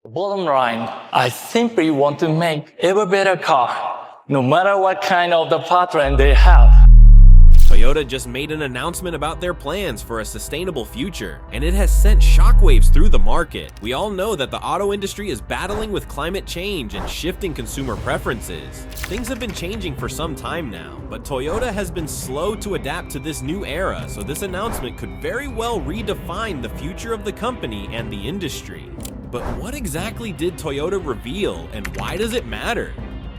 Bottom line, I simply want to make ever better car, no matter what kind of the powertrain they have. Toyota just made an announcement about their plans for a sustainable future, and it has sent shockwaves through the market. We all know that the auto industry is battling with climate change and shifting consumer preferences. Things have been changing for some time now, but Toyota has been slow to adapt to this new era, so this announcement could very well redefine the future of the company and the industry. But what exactly did Toyota reveal, and why does it matter?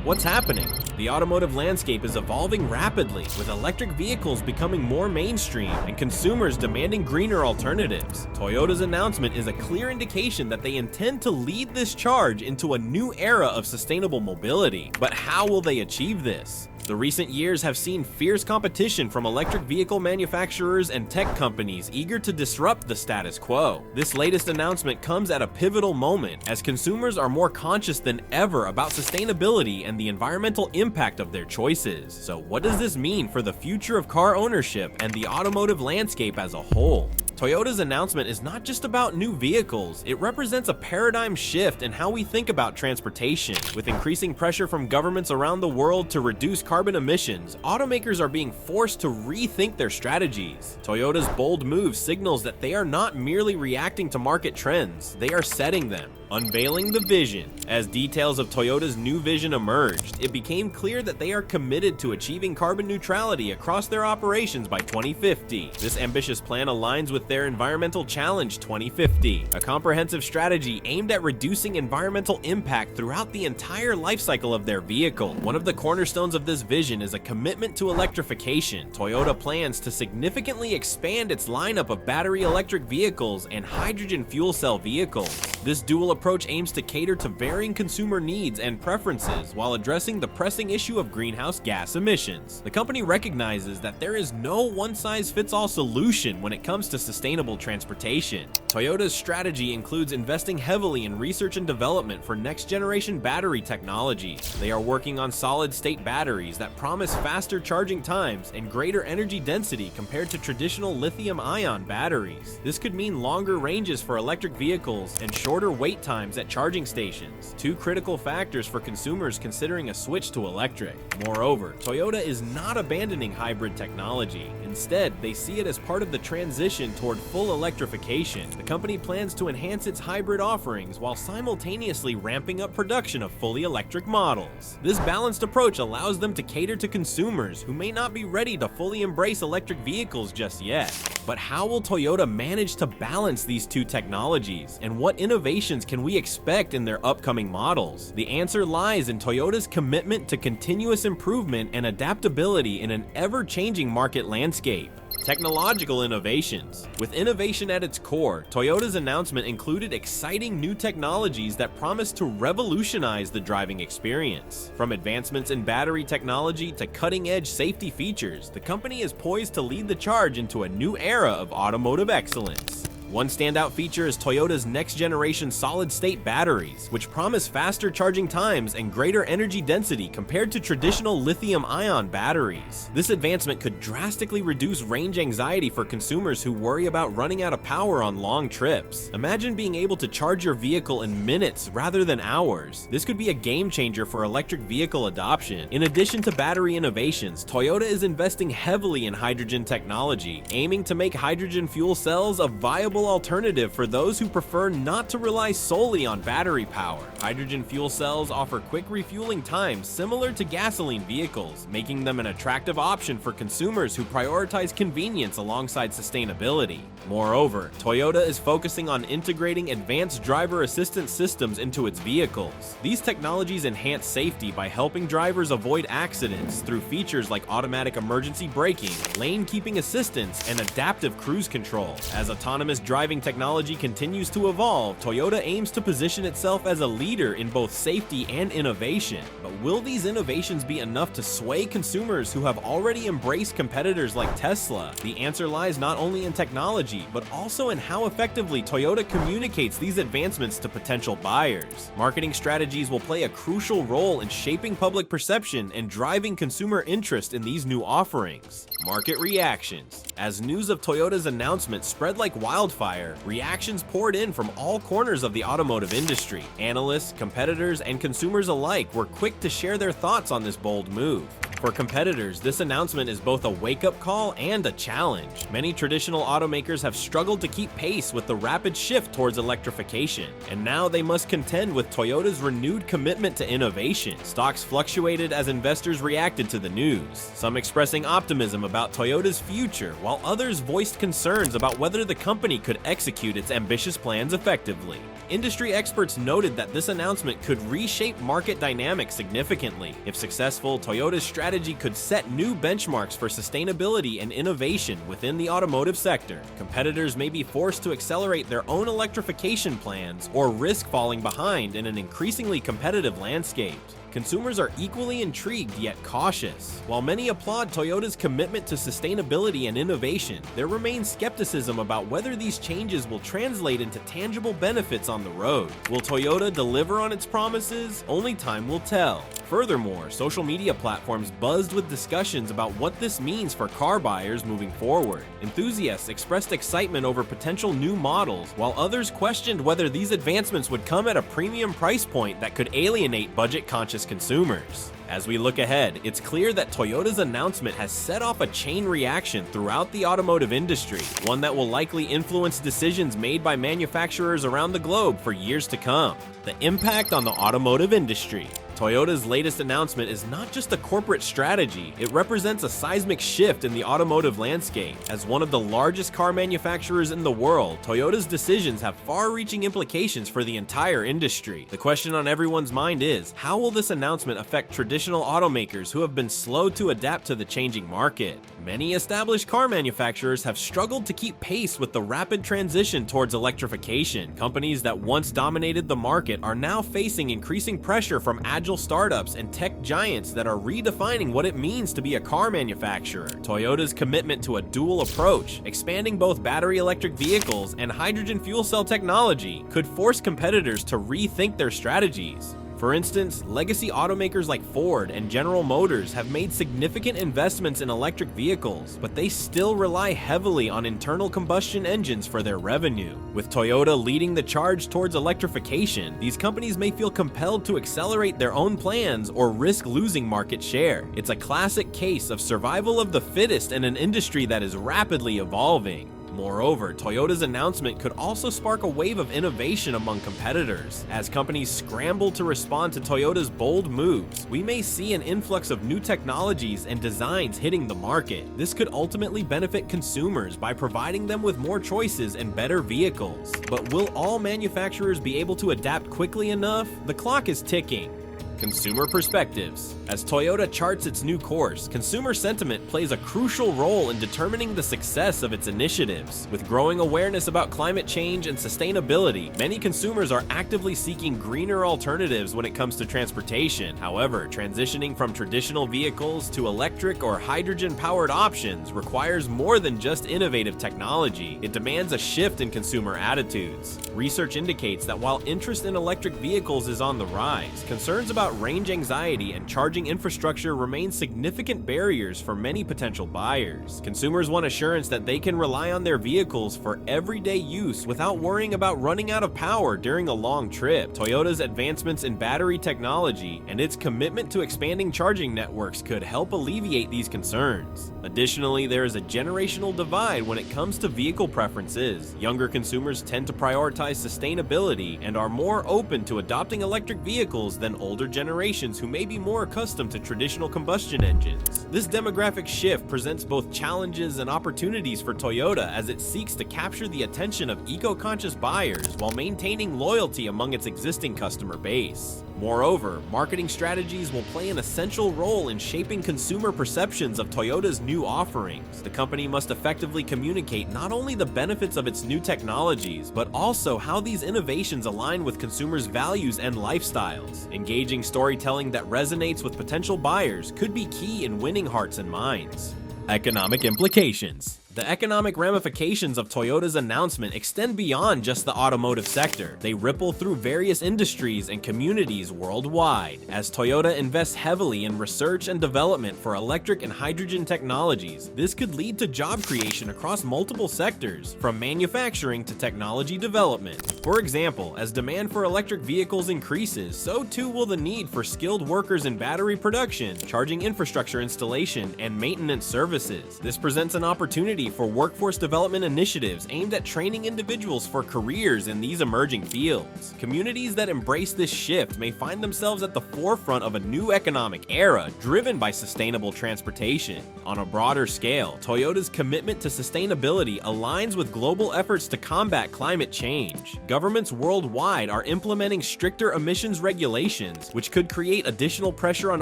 What's happening? The automotive landscape is evolving rapidly, with electric vehicles becoming more mainstream and consumers demanding greener alternatives. Toyota's announcement is a clear indication that they intend to lead this charge into a new era of sustainable mobility. But how will they achieve this? The recent years have seen fierce competition from electric vehicle manufacturers and tech companies eager to disrupt the status quo. This latest announcement comes at a pivotal moment, as consumers are more conscious than ever about sustainability and the environmental impact of their choices. So what does this mean for the future of car ownership and the automotive landscape as a whole? Toyota's announcement is not just about new vehicles, it represents a paradigm shift in how we think about transportation. With increasing pressure from governments around the world to reduce carbon emissions, automakers are being forced to rethink their strategies. Toyota's bold move signals that they are not merely reacting to market trends, they are setting them. Unveiling the Vision. As details of Toyota's new vision emerged, it became clear that they are committed to achieving carbon neutrality across their operations by 2050. This ambitious plan aligns with their Environmental Challenge 2050, a comprehensive strategy aimed at reducing environmental impact throughout the entire life cycle of their vehicle. One of the cornerstones of this vision is a commitment to electrification. Toyota plans to significantly expand its lineup of battery electric vehicles and hydrogen fuel cell vehicles. This dual approach aims to cater to varying consumer needs and preferences while addressing the pressing issue of greenhouse gas emissions. The company recognizes that there is no one-size-fits-all solution when it comes to sustainable transportation. Toyota's strategy includes investing heavily in research and development for next-generation battery technology. They are working on solid-state batteries that promise faster charging times and greater energy density compared to traditional lithium-ion batteries. This could mean longer ranges for electric vehicles and shorter wait times at charging stations, two critical factors for consumers considering a switch to electric. Moreover, Toyota is not abandoning hybrid technology. Instead, they see it as part of the transition toward full electrification. The company plans to enhance its hybrid offerings while simultaneously ramping up production of fully electric models. This balanced approach allows them to cater to consumers who may not be ready to fully embrace electric vehicles just yet. But how will Toyota manage to balance these two technologies, and what innovations can we expect in their upcoming models? The answer lies in Toyota's commitment to continuous improvement and adaptability in an ever-changing market landscape. Technological innovations. With innovation at its core, Toyota's announcement included exciting new technologies that promise to revolutionize the driving experience. From advancements in battery technology to cutting-edge safety features, the company is poised to lead the charge into a new era of automotive excellence. One standout feature is Toyota's next-generation solid-state batteries, which promise faster charging times and greater energy density compared to traditional lithium-ion batteries. This advancement could drastically reduce range anxiety for consumers who worry about running out of power on long trips. Imagine being able to charge your vehicle in minutes rather than hours. This could be a game-changer for electric vehicle adoption. In addition to battery innovations, Toyota is investing heavily in hydrogen technology, aiming to make hydrogen fuel cells a viable alternative for those who prefer not to rely solely on battery power. Hydrogen fuel cells offer quick refueling times similar to gasoline vehicles, making them an attractive option for consumers who prioritize convenience alongside sustainability. Moreover, Toyota is focusing on integrating advanced driver assistance systems into its vehicles. These technologies enhance safety by helping drivers avoid accidents through features like automatic emergency braking, lane keeping assistance, and adaptive cruise control. As autonomous driving technology continues to evolve, Toyota aims to position itself as a leader in both safety and innovation. But will these innovations be enough to sway consumers who have already embraced competitors like Tesla? The answer lies not only in technology, but also in how effectively Toyota communicates these advancements to potential buyers. Marketing strategies will play a crucial role in shaping public perception and driving consumer interest in these new offerings. Market reactions. As news of Toyota's announcement spread like wildfire wildfire, reactions poured in from all corners of the automotive industry. Analysts, competitors, and consumers alike were quick to share their thoughts on this bold move. For competitors, this announcement is both a wake-up call and a challenge. Many traditional automakers have struggled to keep pace with the rapid shift towards electrification, and now they must contend with Toyota's renewed commitment to innovation. Stocks fluctuated as investors reacted to the news, some expressing optimism about Toyota's future, while others voiced concerns about whether the company could execute its ambitious plans effectively. Industry experts noted that this announcement could reshape market dynamics significantly. If successful, Toyota's strategy could set new benchmarks for sustainability and innovation within the automotive sector. Competitors may be forced to accelerate their own electrification plans or risk falling behind in an increasingly competitive landscape. Consumers are equally intrigued yet cautious. While many applaud Toyota's commitment to sustainability and innovation, there remains skepticism about whether these changes will translate into tangible benefits on the road. Will Toyota deliver on its promises? Only time will tell. Furthermore, social media platforms buzzed with discussions about what this means for car buyers moving forward. Enthusiasts expressed excitement over potential new models, while others questioned whether these advancements would come at a premium price point that could alienate budget-conscious consumers. As we look ahead, it's clear that Toyota's announcement has set off a chain reaction throughout the automotive industry, one that will likely influence decisions made by manufacturers around the globe for years to come. The impact on the automotive industry. Toyota's latest announcement is not just a corporate strategy, it represents a seismic shift in the automotive landscape. As one of the largest car manufacturers in the world, Toyota's decisions have far-reaching implications for the entire industry. The question on everyone's mind is, how will this announcement affect traditional automakers who have been slow to adapt to the changing market? Many established car manufacturers have struggled to keep pace with the rapid transition towards electrification. Companies that once dominated the market are now facing increasing pressure from agile startups and tech giants that are redefining what it means to be a car manufacturer. Toyota's commitment to a dual approach, expanding both battery electric vehicles and hydrogen fuel cell technology, could force competitors to rethink their strategies. For instance, legacy automakers like Ford and General Motors have made significant investments in electric vehicles, but they still rely heavily on internal combustion engines for their revenue. With Toyota leading the charge towards electrification, these companies may feel compelled to accelerate their own plans or risk losing market share. It's a classic case of survival of the fittest in an industry that is rapidly evolving. Moreover, Toyota's announcement could also spark a wave of innovation among competitors. As companies scramble to respond to Toyota's bold moves, we may see an influx of new technologies and designs hitting the market. This could ultimately benefit consumers by providing them with more choices and better vehicles. But will all manufacturers be able to adapt quickly enough? The clock is ticking. Consumer perspectives. As Toyota charts its new course, consumer sentiment plays a crucial role in determining the success of its initiatives. With growing awareness about climate change and sustainability, many consumers are actively seeking greener alternatives when it comes to transportation. However, transitioning from traditional vehicles to electric or hydrogen-powered options requires more than just innovative technology. It demands a shift in consumer attitudes. Research indicates that while interest in electric vehicles is on the rise, concerns about range anxiety and charging infrastructure remain significant barriers for many potential buyers. Consumers want assurance that they can rely on their vehicles for everyday use without worrying about running out of power during a long trip. Toyota's advancements in battery technology and its commitment to expanding charging networks could help alleviate these concerns. Additionally, there is a generational divide when it comes to vehicle preferences. Younger consumers tend to prioritize sustainability and are more open to adopting electric vehicles than older generations who may be more accustomed to traditional combustion engines. This demographic shift presents both challenges and opportunities for Toyota as it seeks to capture the attention of eco-conscious buyers while maintaining loyalty among its existing customer base. Moreover, marketing strategies will play an essential role in shaping consumer perceptions of Toyota's new offerings. The company must effectively communicate not only the benefits of its new technologies, but also how these innovations align with consumers' values and lifestyles. Engaging storytelling that resonates with potential buyers could be key in winning hearts and minds. Economic implications. The economic ramifications of Toyota's announcement extend beyond just the automotive sector. They ripple through various industries and communities worldwide. As Toyota invests heavily in research and development for electric and hydrogen technologies, this could lead to job creation across multiple sectors, from manufacturing to technology development. For example, as demand for electric vehicles increases, so too will the need for skilled workers in battery production, charging infrastructure installation, and maintenance services. This presents an opportunity for workforce development initiatives aimed at training individuals for careers in these emerging fields. Communities that embrace this shift may find themselves at the forefront of a new economic era driven by sustainable transportation. On a broader scale, Toyota's commitment to sustainability aligns with global efforts to combat climate change. Governments worldwide are implementing stricter emissions regulations, which could create additional pressure on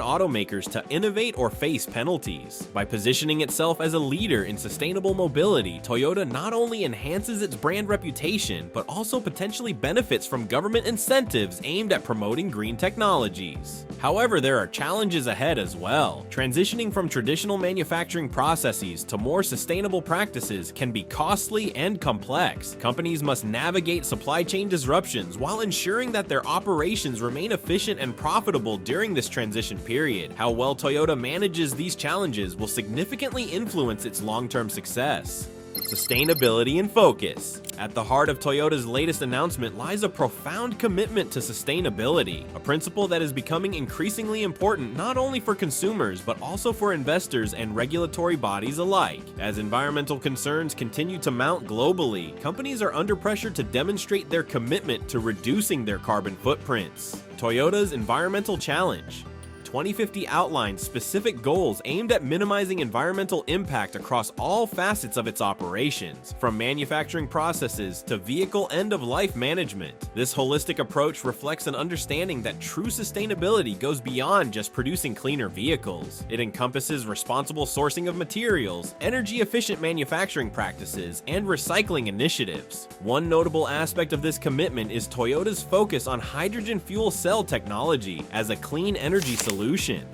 automakers to innovate or face penalties. By positioning itself as a leader in sustainable mobility, Toyota not only enhances its brand reputation, but also potentially benefits from government incentives aimed at promoting green technologies. However, there are challenges ahead as well. Transitioning from traditional manufacturing processes to more sustainable practices can be costly and complex. Companies must navigate supply chain disruptions while ensuring that their operations remain efficient and profitable during this transition period. How well Toyota manages these challenges will significantly influence its long-term success. Sustainability in focus. At the heart of Toyota's latest announcement lies a profound commitment to sustainability, a principle that is becoming increasingly important not only for consumers but also for investors and regulatory bodies alike. As environmental concerns continue to mount globally, companies are under pressure to demonstrate their commitment to reducing their carbon footprints. Toyota's Environmental Challenge 2050 outlines specific goals aimed at minimizing environmental impact across all facets of its operations, from manufacturing processes to vehicle end-of-life management. This holistic approach reflects an understanding that true sustainability goes beyond just producing cleaner vehicles. It encompasses responsible sourcing of materials, energy-efficient manufacturing practices, and recycling initiatives. One notable aspect of this commitment is Toyota's focus on hydrogen fuel cell technology as a clean energy solution.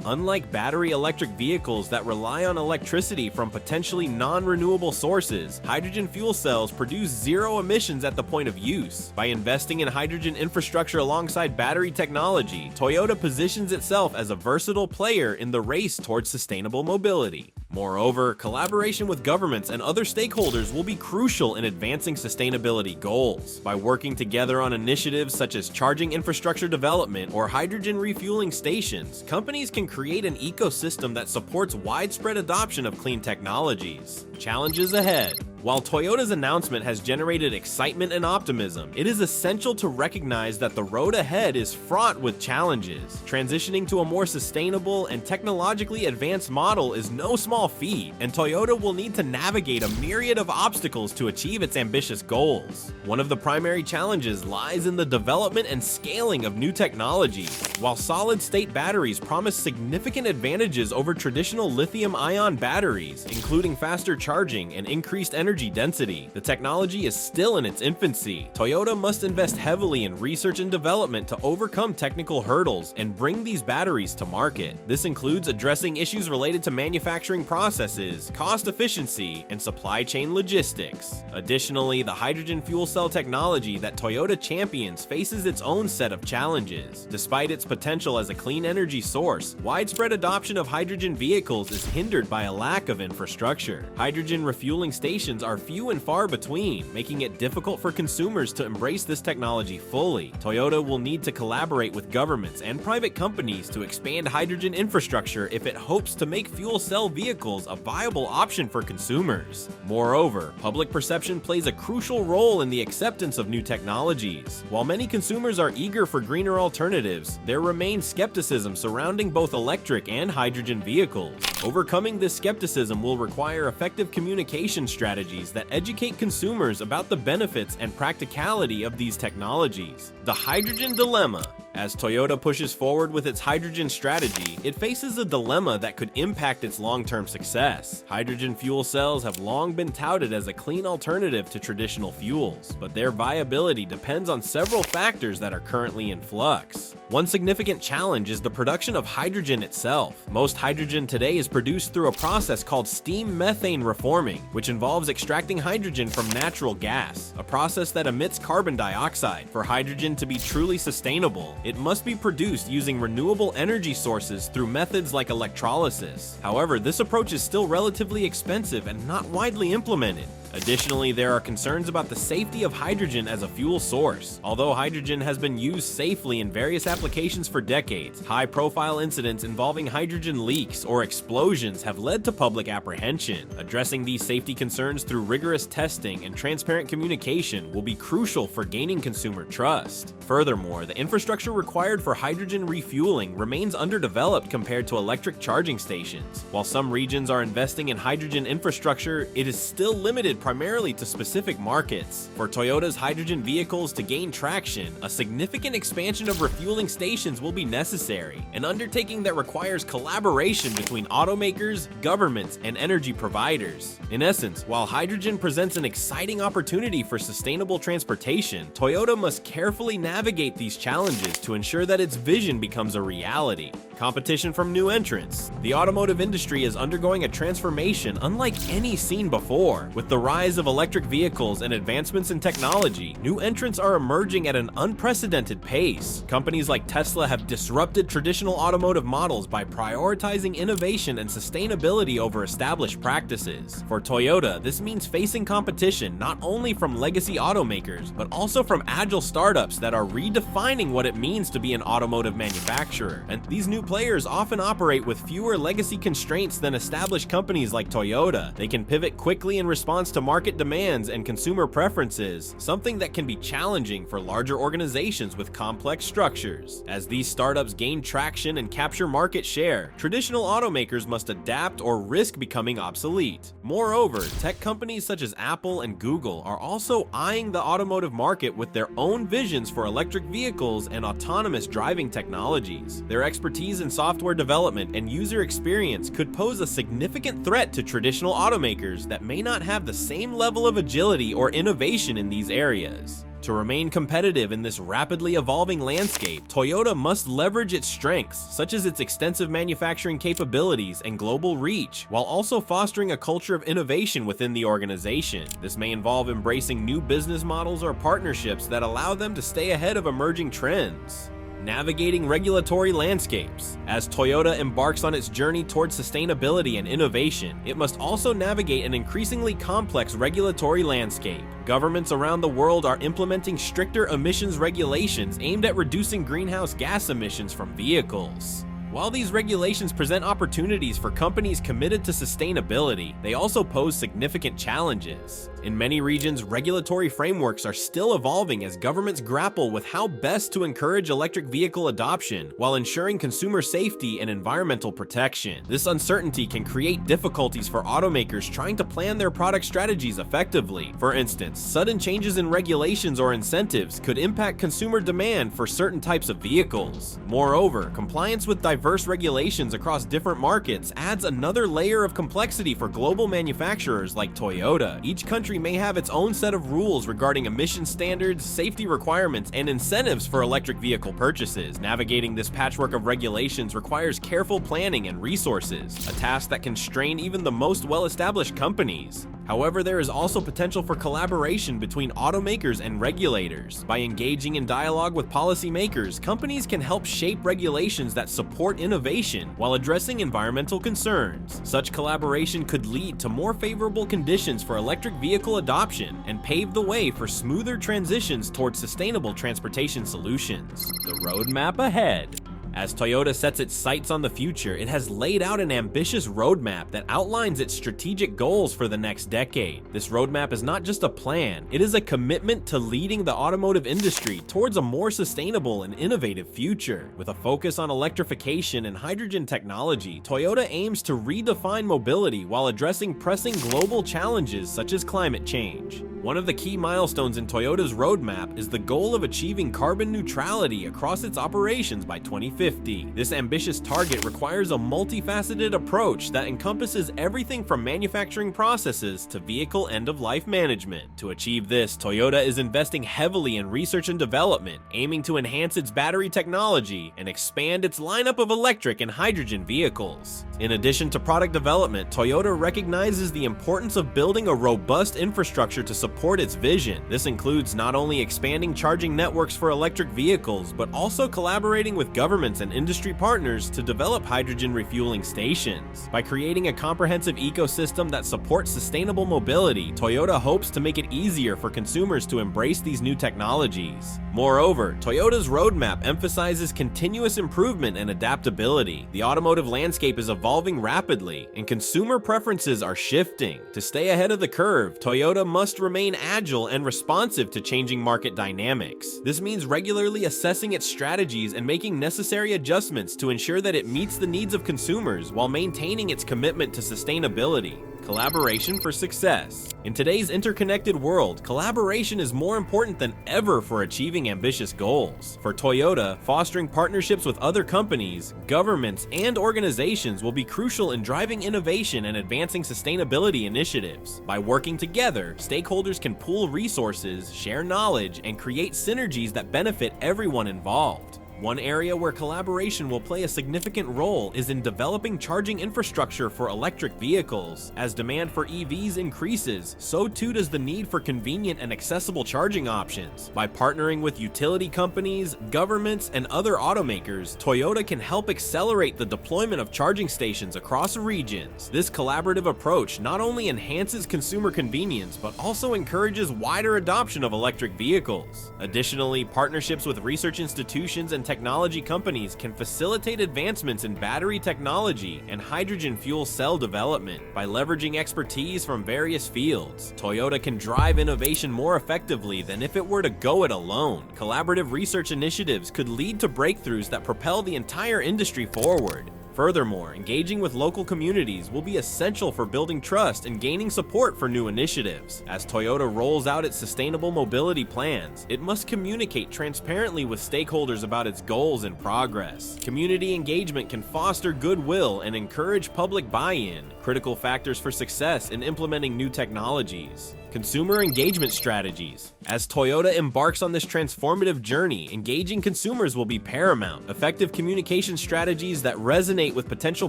Unlike battery electric vehicles that rely on electricity from potentially non-renewable sources, hydrogen fuel cells produce zero emissions at the point of use. By investing in hydrogen infrastructure alongside battery technology, Toyota positions itself as a versatile player in the race towards sustainable mobility. Moreover, collaboration with governments and other stakeholders will be crucial in advancing sustainability goals. By working together on initiatives such as charging infrastructure development or hydrogen refueling stations, companies can create an ecosystem that supports widespread adoption of clean technologies. Challenges ahead. While Toyota's announcement has generated excitement and optimism, it is essential to recognize that the road ahead is fraught with challenges. Transitioning to a more sustainable and technologically advanced model is no small feat, and Toyota will need to navigate a myriad of obstacles to achieve its ambitious goals. One of the primary challenges lies in the development and scaling of new technologies. While solid-state batteries promise significant advantages over traditional lithium-ion batteries, including faster charging and increased energy density, the technology is still in its infancy. Toyota must invest heavily in research and development to overcome technical hurdles and bring these batteries to market. This includes addressing issues related to manufacturing processes, cost efficiency, and supply chain logistics. Additionally, the hydrogen fuel cell technology that Toyota champions faces its own set of challenges. Despite its potential as a clean energy source, widespread adoption of hydrogen vehicles is hindered by a lack of infrastructure. Hydrogen refueling stations are few and far between, making it difficult for consumers to embrace this technology fully. Toyota will need to collaborate with governments and private companies to expand hydrogen infrastructure if it hopes to make fuel cell vehicles a viable option for consumers. Moreover, public perception plays a crucial role in the acceptance of new technologies. While many consumers are eager for greener alternatives, there remains skepticism surrounding both electric and hydrogen vehicles. Overcoming this skepticism will require effective communication strategies that educate consumers about the benefits and practicality of these technologies. The hydrogen dilemma. As Toyota pushes forward with its hydrogen strategy, it faces a dilemma that could impact its long-term success. Hydrogen fuel cells have long been touted as a clean alternative to traditional fuels, but their viability depends on several factors that are currently in flux. One significant challenge is the production of hydrogen itself. Most hydrogen today is produced through a process called steam methane reforming, which involves extracting hydrogen from natural gas, a process that emits carbon dioxide. For hydrogen to be truly sustainable, it must be produced using renewable energy sources through methods like electrolysis. However, this approach is still relatively expensive and not widely implemented. Additionally, there are concerns about the safety of hydrogen as a fuel source. Although hydrogen has been used safely in various applications for decades, high-profile incidents involving hydrogen leaks or explosions have led to public apprehension. Addressing these safety concerns through rigorous testing and transparent communication will be crucial for gaining consumer trust. Furthermore, the infrastructure required for hydrogen refueling remains underdeveloped compared to electric charging stations. While some regions are investing in hydrogen infrastructure, it is still limited primarily to specific markets. For Toyota's hydrogen vehicles to gain traction, a significant expansion of refueling stations will be necessary, an undertaking that requires collaboration between automakers, governments, and energy providers. In essence, while hydrogen presents an exciting opportunity for sustainable transportation, Toyota must carefully navigate these challenges to ensure that its vision becomes a reality. Competition from new entrants. The automotive industry is undergoing a transformation unlike any seen before. With the rise of electric vehicles and advancements in technology, new entrants are emerging at an unprecedented pace. Companies like Tesla have disrupted traditional automotive models by prioritizing innovation and sustainability over established practices. For Toyota, this means facing competition not only from legacy automakers, but also from agile startups that are redefining what it means to be an automotive manufacturer. And these new players often operate with fewer legacy constraints than established companies like Toyota. They can pivot quickly in response to market demands and consumer preferences, something that can be challenging for larger organizations with complex structures. As these startups gain traction and capture market share, traditional automakers must adapt or risk becoming obsolete. Moreover, tech companies such as Apple and Google are also eyeing the automotive market with their own visions for electric vehicles and autonomous driving technologies. Their expertise in software development and user experience could pose a significant threat to traditional automakers that may not have the same level of agility or innovation in these areas. To remain competitive in this rapidly evolving landscape, Toyota must leverage its strengths, such as its extensive manufacturing capabilities and global reach, while also fostering a culture of innovation within the organization. This may involve embracing new business models or partnerships that allow them to stay ahead of emerging trends. Navigating regulatory landscapes. As Toyota embarks on its journey towards sustainability and innovation, it must also navigate an increasingly complex regulatory landscape. Governments around the world are implementing stricter emissions regulations aimed at reducing greenhouse gas emissions from vehicles. While these regulations present opportunities for companies committed to sustainability, they also pose significant challenges. In many regions, regulatory frameworks are still evolving as governments grapple with how best to encourage electric vehicle adoption while ensuring consumer safety and environmental protection. This uncertainty can create difficulties for automakers trying to plan their product strategies effectively. For instance, sudden changes in regulations or incentives could impact consumer demand for certain types of vehicles. Moreover, compliance with diverse regulations across different markets adds another layer of complexity for global manufacturers like Toyota. Each country may have its own set of rules regarding emission standards, safety requirements, and incentives for electric vehicle purchases. Navigating this patchwork of regulations requires careful planning and resources, a task that can strain even the most well-established companies. However, there is also potential for collaboration between automakers and regulators. By engaging in dialogue with policymakers, companies can help shape regulations that support innovation while addressing environmental concerns. Such collaboration could lead to more favorable conditions for electric vehicle adoption and pave the way for smoother transitions towards sustainable transportation solutions. The roadmap ahead. As Toyota sets its sights on the future, it has laid out an ambitious roadmap that outlines its strategic goals for the next decade. This roadmap is not just a plan, it is a commitment to leading the automotive industry towards a more sustainable and innovative future. With a focus on electrification and hydrogen technology, Toyota aims to redefine mobility while addressing pressing global challenges such as climate change. One of the key milestones in Toyota's roadmap is the goal of achieving carbon neutrality across its operations by 2050. This ambitious target requires a multifaceted approach that encompasses everything from manufacturing processes to vehicle end-of-life management. To achieve this, Toyota is investing heavily in research and development, aiming to enhance its battery technology and expand its lineup of electric and hydrogen vehicles. In addition to product development, Toyota recognizes the importance of building a robust infrastructure to support its vision. This includes not only expanding charging networks for electric vehicles, but also collaborating with governments and industry partners to develop hydrogen refueling stations. By creating a comprehensive ecosystem that supports sustainable mobility, Toyota hopes to make it easier for consumers to embrace these new technologies. Moreover, Toyota's roadmap emphasizes continuous improvement and adaptability. The automotive landscape is evolving rapidly, and consumer preferences are shifting. To stay ahead of the curve, Toyota must remain agile and responsive to changing market dynamics. This means regularly assessing its strategies and making necessary adjustments to ensure that it meets the needs of consumers while maintaining its commitment to sustainability. Collaboration for success. In today's interconnected world, collaboration is more important than ever for achieving ambitious goals. For Toyota, fostering partnerships with other companies, governments, and organizations will be crucial in driving innovation and advancing sustainability initiatives. By working together, stakeholders can pool resources, share knowledge, and create synergies that benefit everyone involved. One area where collaboration will play a significant role is in developing charging infrastructure for electric vehicles. As demand for EVs increases, so too does the need for convenient and accessible charging options. By partnering with utility companies, governments, and other automakers, Toyota can help accelerate the deployment of charging stations across regions. This collaborative approach not only enhances consumer convenience, but also encourages wider adoption of electric vehicles. Additionally, partnerships with research institutions and technology companies can facilitate advancements in battery technology and hydrogen fuel cell development. By leveraging expertise from various fields, Toyota can drive innovation more effectively than if it were to go it alone. Collaborative research initiatives could lead to breakthroughs that propel the entire industry forward. Furthermore, engaging with local communities will be essential for building trust and gaining support for new initiatives. As Toyota rolls out its sustainable mobility plans, it must communicate transparently with stakeholders about its goals and progress. Community engagement can foster goodwill and encourage public buy-in, critical factors for success in implementing new technologies. Consumer engagement strategies. As Toyota embarks on this transformative journey, engaging consumers will be paramount. Effective communication strategies that resonate with potential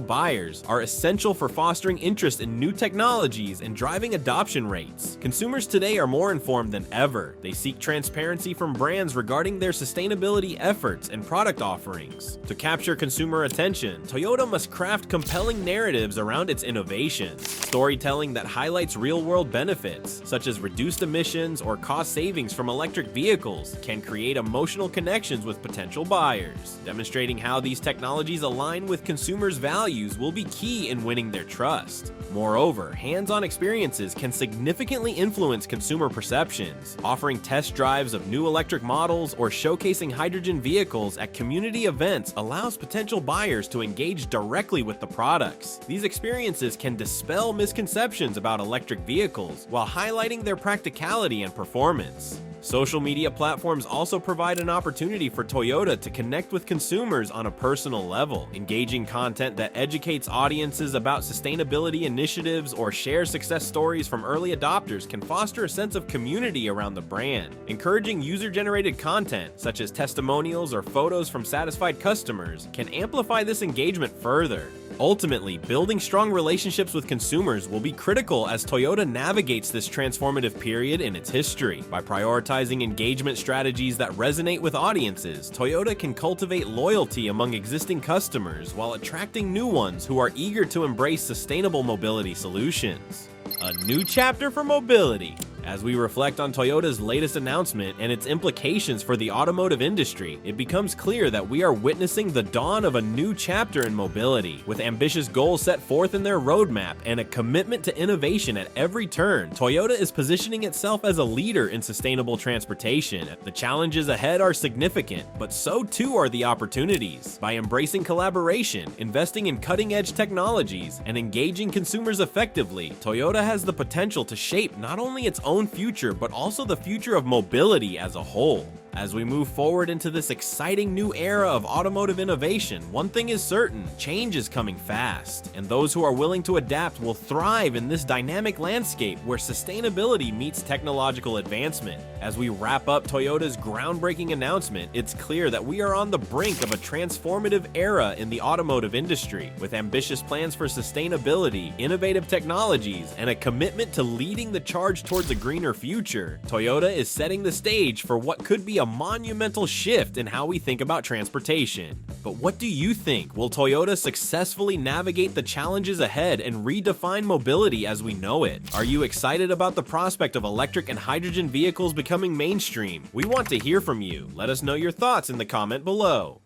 buyers are essential for fostering interest in new technologies and driving adoption rates. Consumers today are more informed than ever. They seek transparency from brands regarding their sustainability efforts and product offerings. To capture consumer attention, Toyota must craft compelling narratives around its innovations. Storytelling that highlights real-world benefits, such as reduced emissions or cost savings from electric vehicles, can create emotional connections with potential buyers. Demonstrating how these technologies align with consumers' values will be key in winning their trust. Moreover, hands-on experiences can significantly influence consumer perceptions. Offering test drives of new electric models or showcasing hydrogen vehicles at community events allows potential buyers to engage directly with the products. These experiences can dispel misconceptions about electric vehicles while highlighting their practicality and performance. Social media platforms also provide an opportunity for Toyota to connect with consumers on a personal level. Engaging content that educates audiences about sustainability initiatives or shares success stories from early adopters can foster a sense of community around the brand. Encouraging user-generated content, such as testimonials or photos from satisfied customers, can amplify this engagement further. Ultimately, building strong relationships with consumers will be critical as Toyota navigates this transformative period in its history. By prioritizing engagement strategies that resonate with audiences, Toyota can cultivate loyalty among existing customers while attracting new ones who are eager to embrace sustainable mobility solutions. A new chapter for mobility. As we reflect on Toyota's latest announcement and its implications for the automotive industry, it becomes clear that we are witnessing the dawn of a new chapter in mobility. With ambitious goals set forth in their roadmap and a commitment to innovation at every turn, Toyota is positioning itself as a leader in sustainable transportation. The challenges ahead are significant, but so too are the opportunities. By embracing collaboration, investing in cutting-edge technologies, and engaging consumers effectively, Toyota has the potential to shape not only its own own future, but also the future of mobility as a whole. As we move forward into this exciting new era of automotive innovation, one thing is certain: change is coming fast, and those who are willing to adapt will thrive in this dynamic landscape where sustainability meets technological advancement. As we wrap up Toyota's groundbreaking announcement, it's clear that we are on the brink of a transformative era in the automotive industry. With ambitious plans for sustainability, innovative technologies, and a commitment to leading the charge towards a greener future, Toyota is setting the stage for what could be a monumental shift in how we think about transportation. But what do you think? Will Toyota successfully navigate the challenges ahead and redefine mobility as we know it? Are you excited about the prospect of electric and hydrogen vehicles becoming mainstream? We want to hear from you. Let us know your thoughts in the comment below.